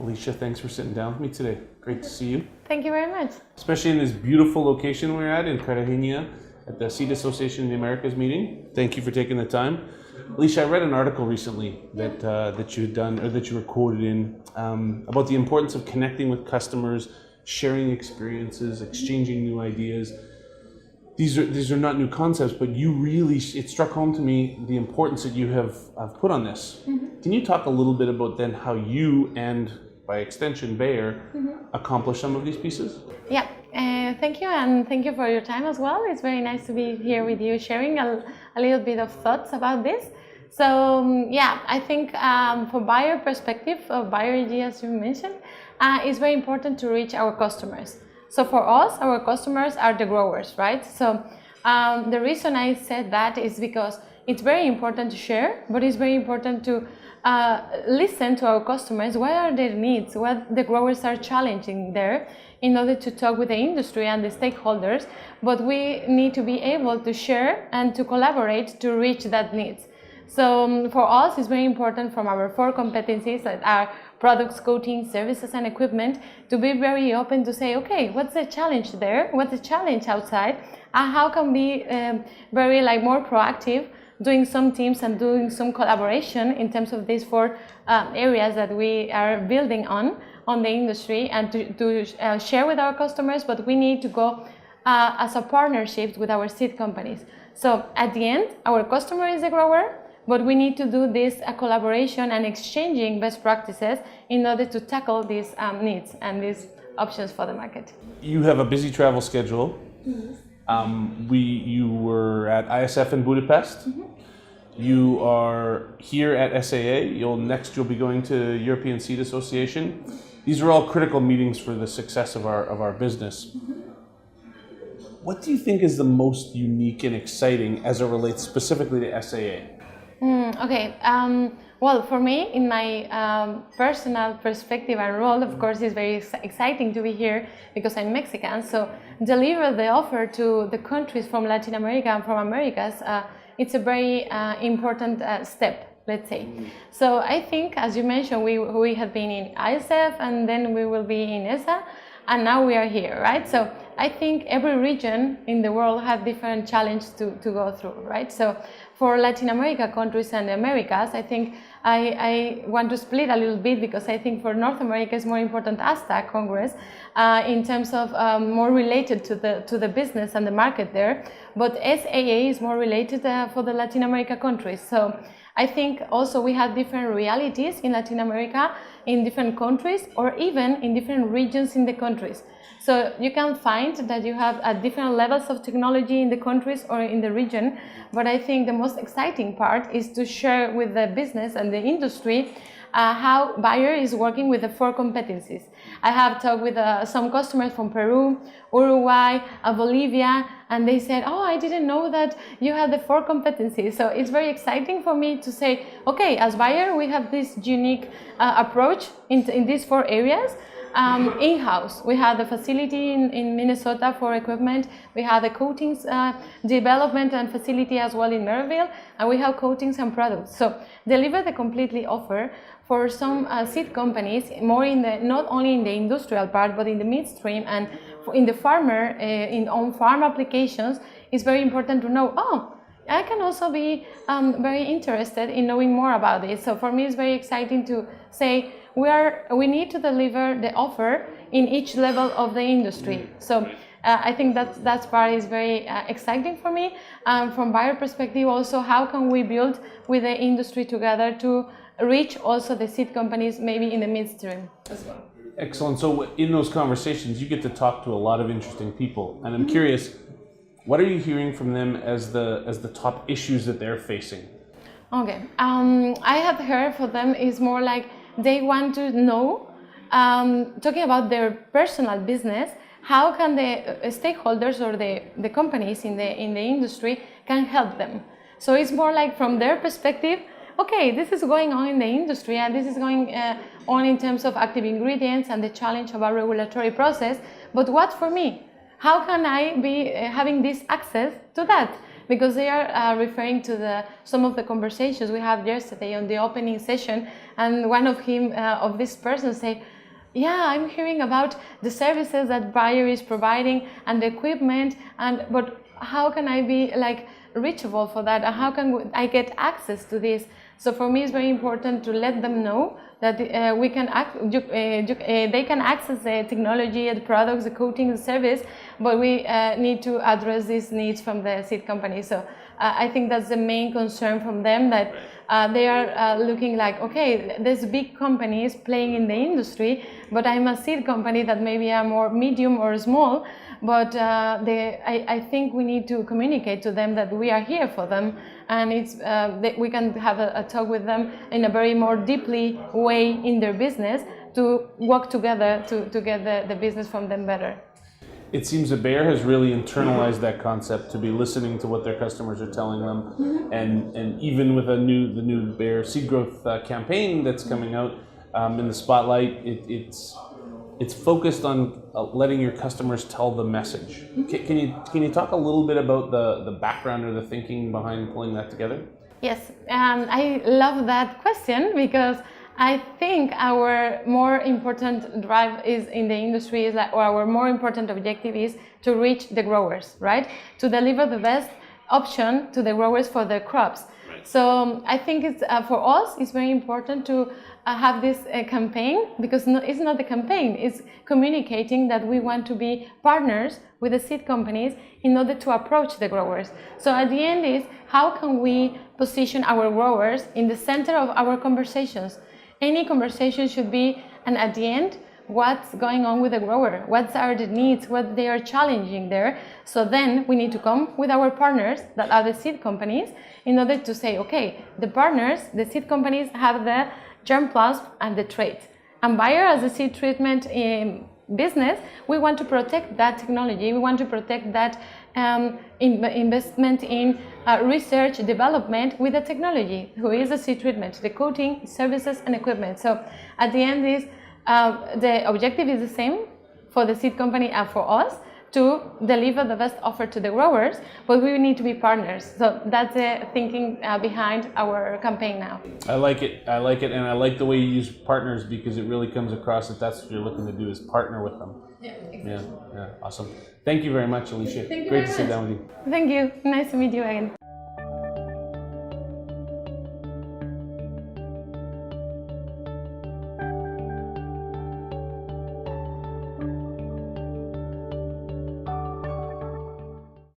Alicia, thanks for sitting down with me today. Great to see you. Thank you very much. Especially in this beautiful location we're at in Cartagena at the Seed Association of the Americas meeting. Thank you for taking the time. Alicia, I read an article recently that you had done, or that you were quoted in, about the importance of connecting with customers, sharing experiences, exchanging new ideas. These are not new concepts, but it struck home to me the importance that you have put on this. Mm-hmm. Can you talk a little bit about then how you and, by extension, Bayer, accomplish some of these pieces? Yeah, thank you, and thank you for your time as well. It's very nice to be here with you, sharing a little bit of thoughts about this. So I think for Bayer perspective, Bayer AG, as you mentioned, it's very important to reach our customers. So for us, our customers are the growers, right? So the reason I said that is because it's very important to share, but it's very important to listen to our customers. What are their needs? What the growers are challenging there, in order to talk with the industry and the stakeholders. But we need to be able to share and to collaborate to reach that needs. So for us, it's very important from our 4 competencies that are products, coatings, services, and equipment, to be very open to say, okay, what's the challenge there? What's the challenge outside? And how can we very more proactive, doing some teams and doing some collaboration in terms of these 4 areas that we are building on the industry, and to share with our customers, but we need to go as a partnership with our seed companies. So at the end, our customer is a grower, but we need to do this collaboration and exchanging best practices in order to tackle these needs and these options for the market. You have a busy travel schedule. Yes. You were at ISF in Budapest. Mm-hmm. You are here at SAA. You'll be going to European Seed Association. These are all critical meetings for the success of our business. Mm-hmm. What do you think is the most unique and exciting as it relates specifically to SAA? Well, for me, in my personal perspective and role, of course, it's very exciting to be here because I'm Mexican. So deliver the offer to the countries from Latin America and from Americas, it's a very important step, let's say. So I think, as you mentioned, we have been in ISF, and then we will be in ESA, and now we are here, right? So I think every region in the world has different challenges to go through, right? So for Latin America countries and the Americas, I think I want to split a little bit, because I think for North America it's more important ASTA Congress in terms of more related to the business and the market there, but SAA is more related for the Latin America countries. So I think also we have different realities in Latin America, in different countries, or even in different regions in the countries. So you can find that you have different levels of technology in the countries or in the region, but I think the most exciting part is to share with the business and the industry how Bayer is working with the 4 competencies. I have talked with some customers from Peru, Uruguay, Bolivia, and they said, oh, I didn't know that you had the 4 competencies. So it's very exciting for me to say, okay, as Bayer, we have this unique approach in these 4 areas. In-house, we have the facility in Minnesota for equipment. We have the coatings development and facility as well in Maryville, and we have coatings and products. So deliver the completely offer for some seed companies, more in the, not only in the industrial part, but in the midstream and in the farmer, in on-farm applications. It's very important to know, oh, I can also be very interested in knowing more about it. So for me, it's very exciting to say we need to deliver the offer in each level of the industry. So I think that part is very exciting for me. From Bayer perspective, also, how can we build with the industry together to reach also the seed companies, maybe in the midstream as well. Excellent. So in those conversations, you get to talk to a lot of interesting people, and I'm curious, what are you hearing from them as the top issues that they're facing? Okay, I have heard for them is more like they want to know, talking about their personal business, how can the stakeholders or the companies in the industry can help them. So it's more like from their perspective, okay, this is going on in the industry, and this is going on in terms of active ingredients and the challenge of our regulatory process, but what for me? How can I be having this access to that? Because they are referring to some of the conversations we had yesterday on the opening session, and one of this person said, yeah, I'm hearing about the services that Bayer is providing and the equipment, but how can I be like reachable for that? And how can I get access to this? So for me, it's very important to let them know that they can access the technology, the products, the coating, the service, but we need to address these needs from the seed company. So I think that's the main concern from them, that they are looking like, okay, there's big companies playing in the industry, but I'm a seed company that maybe are more medium or small, but I think we need to communicate to them that we are here for them, and we can have a talk with them in a very more deeply way in their business to work together to get the business from them better. It seems that Bayer has really internalized that concept to be listening to what their customers are telling them, and even with the new Bayer seed growth campaign that's coming out in the spotlight, it's focused on letting your customers tell the message. Can you talk a little bit about the background or the thinking behind pulling that together? Yes, I love that question, because I think our more important drive is in the industry is or our more important objective is to reach the growers, right? To deliver the best option to the growers for their crops. Right. So I think it's for us it's very important to have this campaign, because it's not a campaign, it's communicating that we want to be partners with the seed companies in order to approach the growers. So at the end is, how can we position our growers in the center of our conversations? Any conversation should be, and at the end, what's going on with the grower? What are the needs? What they are challenging there? So then we need to come with our partners, that are the seed companies, in order to say, okay, the partners, the seed companies have the germplasm and the trait. And Bayer, as a seed treatment business, we want to protect that technology. We want to protect that investment in research development with the technology, who is the seed treatment, the coating, services and equipment. So at the end is the objective is the same for the seed company and for us, to deliver the best offer to the growers, but we need to be partners. So that's the thinking behind our campaign now. I like it, and I like the way you use partners, because it really comes across that that's what you're looking to do, is partner with them. Yeah, exactly. Yeah, awesome. Thank you very much, Alicia. Thank you Great very to sit much. down with you. Thank you. Nice to meet you again.